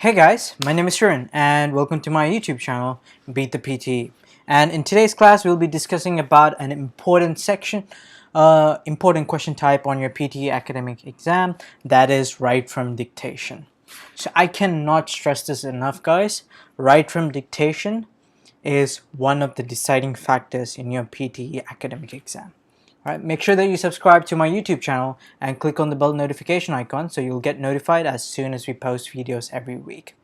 Hey guys, my name is Sharon and welcome to my YouTube channel, Beat the PTE. And in today's class, we'll be discussing about an important section, important question type on your PTE academic exam, that is write from dictation. So I cannot stress this enough, guys. Write from dictation is one of the deciding factors in your PTE academic exam. Alright, make sure that you subscribe to my YouTube channel and click on the bell notification icon so you'll get notified as soon as we post videos every week.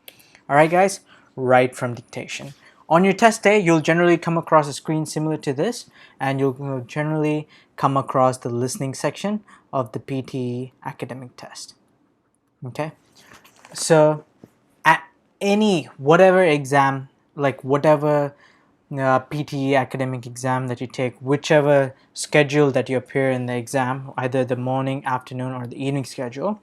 Alright guys, write from dictation. On your test day, you'll generally come across a screen similar to this, and you'll generally come across the listening section of the PTE academic test. Okay, so at whatever exam, like whatever PTE academic exam that you take, whichever schedule that you appear in the exam, either the morning, afternoon, or the evening schedule,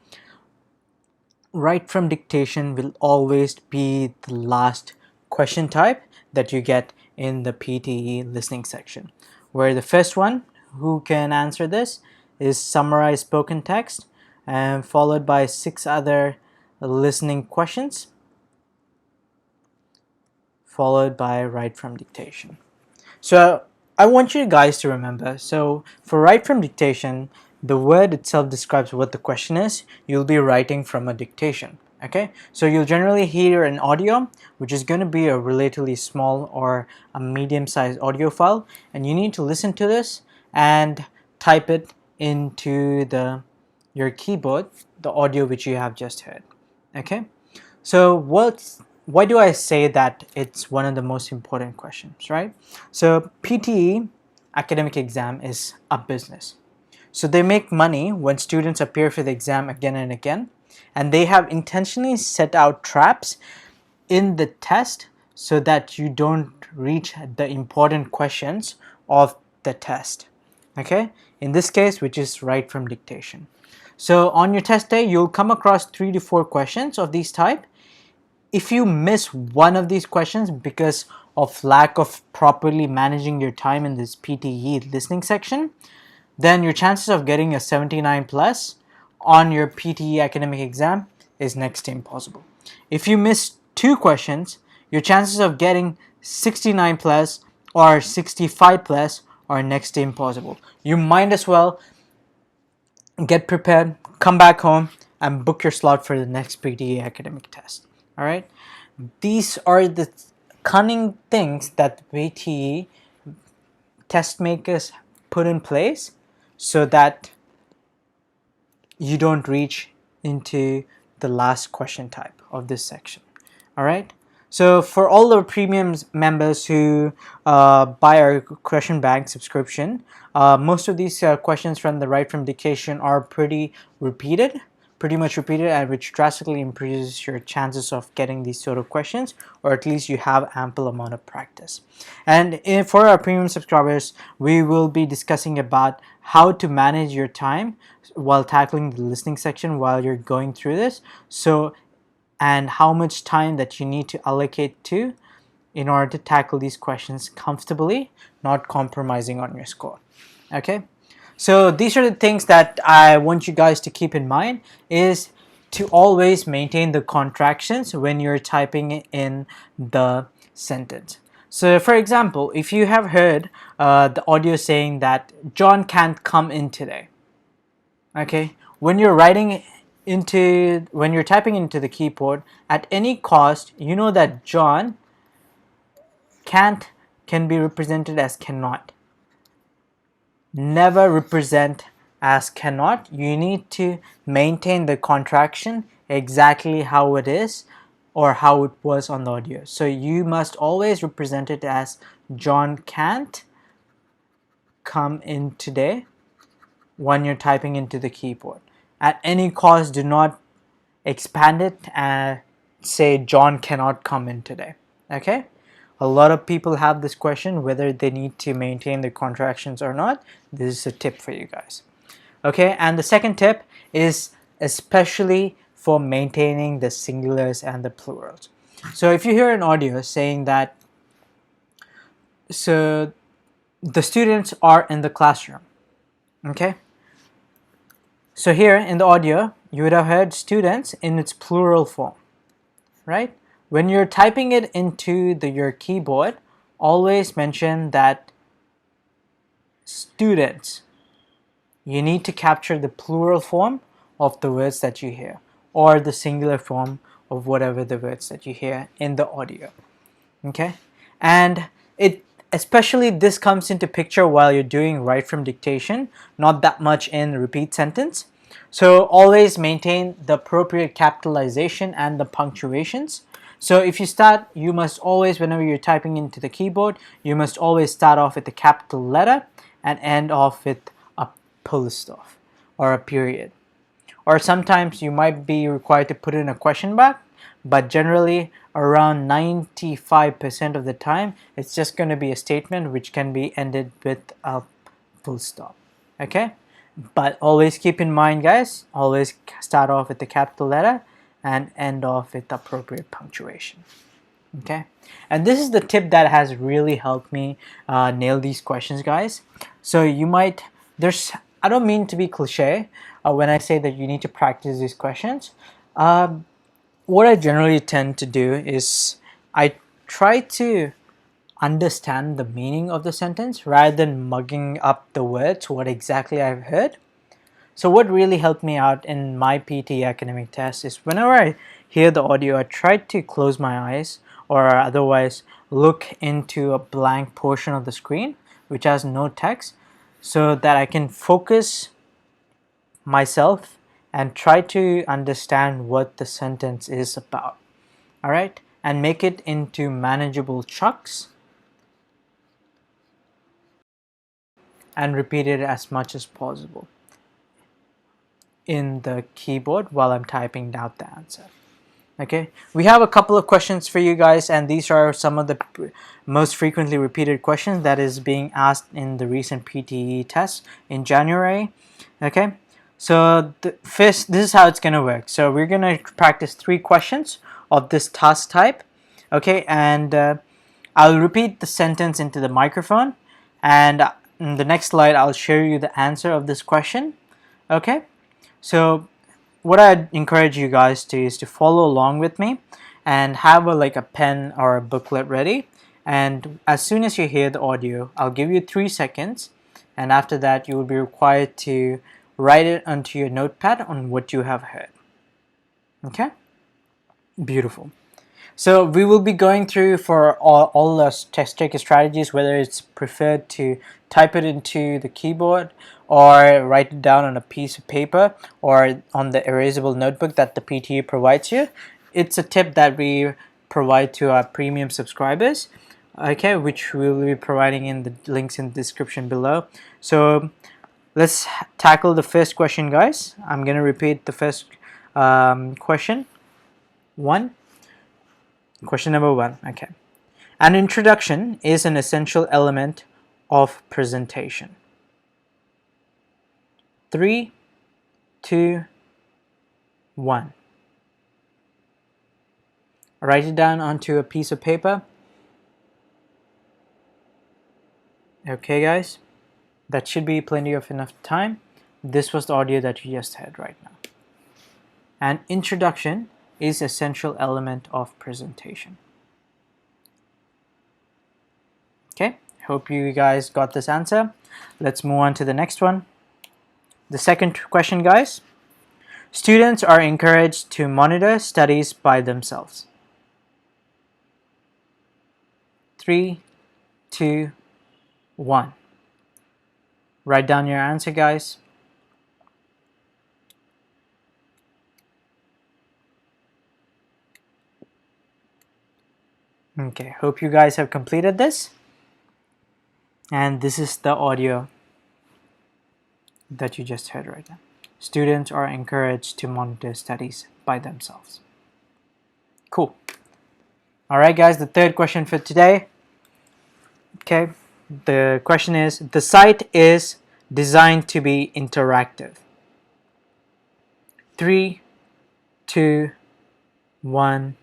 write from dictation will always be the last question type that you get in the PTE listening section, where the first one who can answer this is summarize spoken text, and followed by 6 other listening questions, followed by write from dictation. So I want you guys to remember, so for write from dictation, the word itself describes what the question is. You'll be writing from a dictation. Okay, so you'll generally hear an audio, which is going to be a relatively small or a medium-sized audio file, and you need to listen to this and type it into your keyboard, the audio which you have just heard. Okay, so why do I say that it's one of the most important questions, right? So PTE academic exam is a business. So they make money when students appear for the exam again and again, and they have intentionally set out traps in the test so that you don't reach the important questions of the test. Okay, in this case, which is write from dictation. So on your test day, you'll come across 3 to 4 questions of these type. If you miss one of these questions because of lack of properly managing your time in this PTE listening section, then your chances of getting a 79 plus on your PTE academic exam is next to impossible. If you miss 2 questions, your chances of getting 69 plus or 65 plus are next to impossible. You might as well get prepared, come back home, and book your slot for the next PTE academic test. Alright, these are the cunning things that PTE test makers put in place so that you don't reach into the last question type of this section. Alright, so for all the premium members who buy our question bank subscription, most of these questions from the write from dictation are pretty much repeated, and which drastically increases your chances of getting these sort of questions, or at least you have ample amount of practice. And for our premium subscribers, we will be discussing about how to manage your time while tackling the listening section while you're going through this, and how much time that you need to allocate to in order to tackle these questions comfortably, not compromising on your score. Okay, so these are the things that I want you guys to keep in mind, is to always maintain the contractions when you're typing in the sentence. So for example, if you have heard the audio saying that John can't come in today, okay, when you're typing into the keyboard, at any cost, you know that John can't can be represented as cannot. Never represent as cannot. You need to maintain the contraction exactly how it is or how it was on the audio. So you must always represent it as John can't come in today when you're typing into the keyboard. At any cost, do not expand it and say John cannot come in today. Okay? A lot of people have this question whether they need to maintain the contractions or not. This is a tip for you guys. Okay, and the second tip is especially for maintaining the singulars and the plurals. So if you hear an audio saying that, so the students are in the classroom, okay? So here in the audio, you would have heard students in its plural form. right? When you're typing it into your keyboard, always mention that students, you need to capture the plural form of the words that you hear, or the singular form of whatever the words that you hear in the audio. Okay, and it especially this comes into picture while you're doing write from dictation, not that much in repeat sentence. So always maintain the appropriate capitalization and the punctuations. So if you start, you must always, whenever you're typing into the keyboard, you must always start off with a capital letter and end off with a full stop or a period. Or sometimes you might be required to put in a question mark, but generally around 95% of the time it's just going to be a statement which can be ended with a full stop. Okay, but always keep in mind, guys, always start off with the capital letter and end off with appropriate punctuation. Okay, and this is the tip that has really helped me nail these questions, guys. So you might, there's, I don't mean to be cliche when I say that you need to practice these questions. What I generally tend to do is I try to understand the meaning of the sentence rather than mugging up the words, what exactly I've heard. So what really helped me out in my PTE academic test is whenever I hear the audio, I try to close my eyes or otherwise look into a blank portion of the screen which has no text, so that I can focus myself and try to understand what the sentence is about. All right, and make it into manageable chunks and repeat it as much as possible in the keyboard while I'm typing out the answer. Okay, we have a couple of questions for you guys, and these are some of the most frequently repeated questions that is being asked in the recent PTE test in January. Okay, so this is how it's gonna work. So we're gonna practice 3 questions of this task type. Okay, and I'll repeat the sentence into the microphone, and in the next slide I'll show you the answer of this question. Okay, so what I'd encourage you guys to is to follow along with me and have like a pen or a booklet ready, and as soon as you hear the audio, I'll give you 3 seconds, and after that you will be required to write it onto your notepad on what you have heard. Okay, beautiful. So we will be going through for all the test taker strategies, whether it's preferred to type it into the keyboard or write it down on a piece of paper or on the erasable notebook that the PTE provides you. It's a tip that we provide to our premium subscribers, okay, which we will be providing in the links in the description below. So let's tackle the first question, guys. I'm going to repeat the first question. Question number 1, okay. An introduction is an essential element of presentation. 3, 2, 1. Write it down onto a piece of paper. Okay, guys, that should be plenty of enough time. This was the audio that you just heard right now. An introduction is essential element of presentation. Okay, hope you guys got this answer. Let's move on to the next one. The second question, guys. Students are encouraged to monitor studies by themselves. 3, 2, 1. Write down your answer, guys. Okay, hope you guys have completed this. And this is the audio that you just heard right now. Students are encouraged to monitor studies by themselves. Cool. All right, guys, the third question for today. Okay, the question is, the site is designed to be interactive. 3, 2, 1.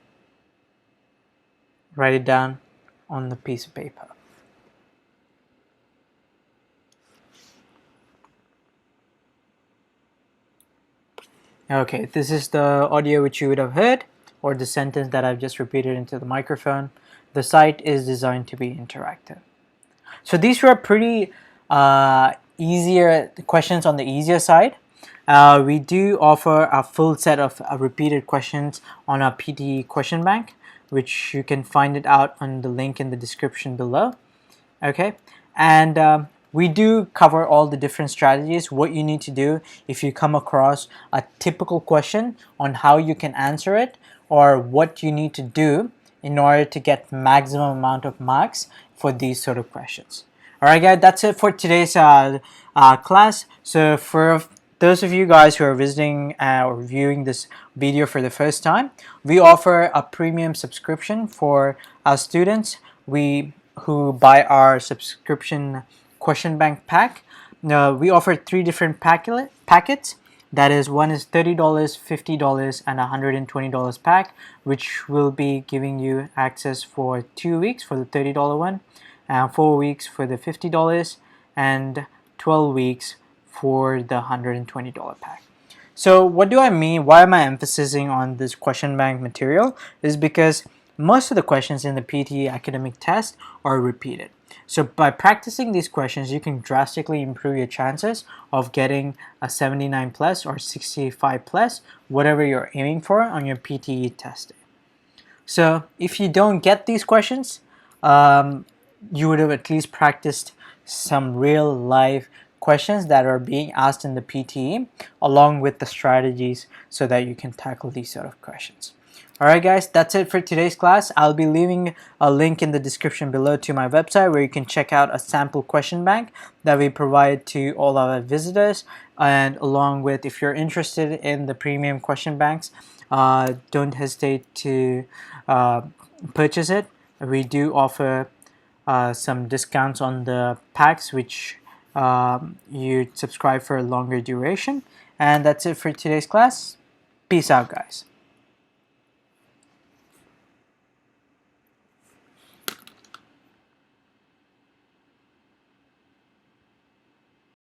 Write it down on the piece of paper. Okay, this is the audio which you would have heard or the sentence that I've just repeated into the microphone. The site is designed to be interactive. So these were pretty easier questions on the easier side. We do offer a full set of repeated questions on our PTE question bank, which you can find it out on the link in the description below. Okay, and we do cover all the different strategies, what you need to do if you come across a typical question on how you can answer it, or what you need to do in order to get maximum amount of marks for these sort of questions. Alright guys, that's it for today's class. So for those of you guys who are visiting or viewing this video for the first time, we offer a premium subscription for our students who buy our subscription question bank pack. We offer 3 different packets. That is, one is $30, $50, and $120 pack, which will be giving you access for 2 weeks for the $30 one, 4 weeks for the $50, and 12 weeks for the $120 pack. So what do I mean? Why am I emphasizing on this question bank material? Is because most of the questions in the PTE academic test are repeated. So by practicing these questions, you can drastically improve your chances of getting a 79 plus or 65 plus, whatever you're aiming for on your PTE test. So if you don't get these questions, you would have at least practiced some real life questions that are being asked in the PTE, along with the strategies so that you can tackle these sort of questions. Alright guys, that's it for today's class. I'll be leaving a link in the description below to my website where you can check out a sample question bank that we provide to all our visitors, and along with, if you're interested in the premium question banks, don't hesitate to purchase it. We do offer some discounts on the packs which you subscribe for a longer duration. And that's it for today's class. Peace out guys.